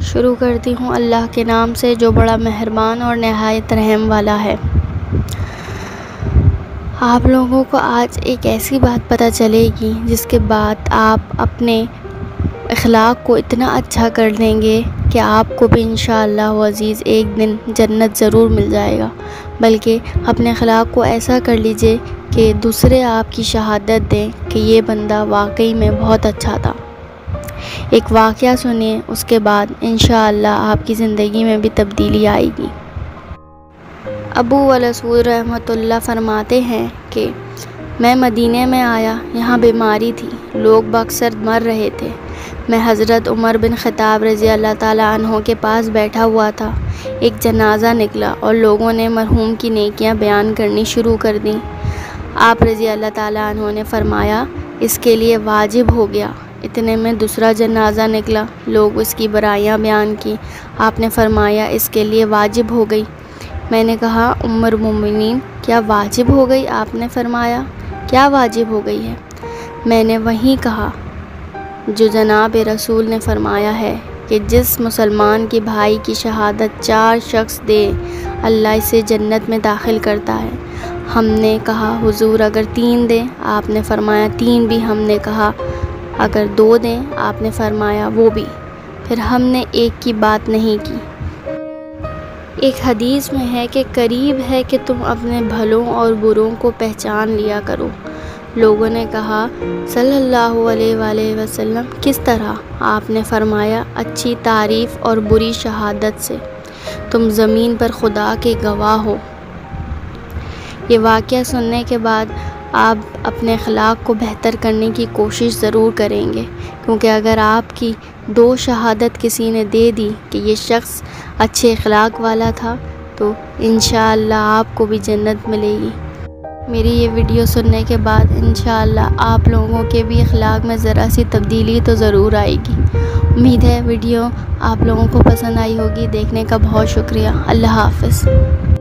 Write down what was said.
शुरू करती हूँ अल्लाह के नाम से जो बड़ा मेहरबान और नहायत रहम वाला है। आप लोगों को आज एक ऐसी बात पता चलेगी जिसके बाद आप अपने अखलाक को इतना अच्छा कर देंगे कि आपको भी इंशाअल्लाह व अज़ीज़ एक दिन जन्नत ज़रूर मिल जाएगा। बल्कि अपने अखलाक को ऐसा कर लीजिए कि दूसरे आपकी शहादत दें कि ये बंदा वाकई में बहुत अच्छा था। एक वाक़या सुनिए, उसके बाद इंशाअल्लाह आपकी ज़िंदगी में भी तब्दीली आएगी। अबू वलसूल रहमतुल्लाह फरमाते हैं कि मैं मदीने में आया, यहाँ बीमारी थी, लोग अक्सर मर रहे थे। मैं हज़रत उमर बिन ख़त्ताब रज़ी अल्लाह ताला अन्हो के पास बैठा हुआ था। एक जनाज़ा निकला और लोगों ने मरहूम की नेकियां बयान करनी शुरू कर दी। आप रज़ी अल्लाह ताला अन्हो ने फरमाया, इसके लिए वाजिब हो गया। इतने में दूसरा जनाज़ा निकला, लोग उसकी बुराइयां बयान की। आपने फरमाया, इसके लिए वाजिब हो गई। मैंने कहा, उम्मुल मोमिनीन, क्या वाजिब हो गई? आपने फरमाया, क्या वाजिब हो गई है? मैंने वहीं कहा जो जनाब रसूल ने फरमाया है कि जिस मुसलमान के भाई की शहादत 4 शख्स दे, अल्लाह इसे जन्नत में दाखिल करता है। हमने कहा, हुजूर अगर 3 दें? आपने फरमाया 3 भी। हमने कहा अगर 2 दें? आपने फरमाया वो भी। फिर हमने एक की बात नहीं की। एक हदीस में है कि करीब है कि तुम अपने भलों और बुरों को पहचान लिया करो। लोगों ने कहा, सल्लल्लाहु अलैहि वसल्लम, किस तरह? आपने फरमाया, अच्छी तारीफ़ और बुरी शहादत से। तुम ज़मीन पर खुदा के गवाह हो। ये वाक़या सुनने के बाद आप अपने अखलाक को बेहतर करने की कोशिश ज़रूर करेंगे, क्योंकि अगर आपकी 2 शहादत किसी ने दे दी कि ये शख्स अच्छे अखलाक वाला था, तो इंशाअल्लाह आपको भी जन्नत मिलेगी। मेरी ये वीडियो सुनने के बाद इंशाअल्लाह आप लोगों के भी अखलाक में ज़रा सी तब्दीली तो ज़रूर आएगी। उम्मीद है वीडियो आप लोगों को पसंद आई होगी। देखने का बहुत शुक्रिया। अल्लाह हाफ़िज़।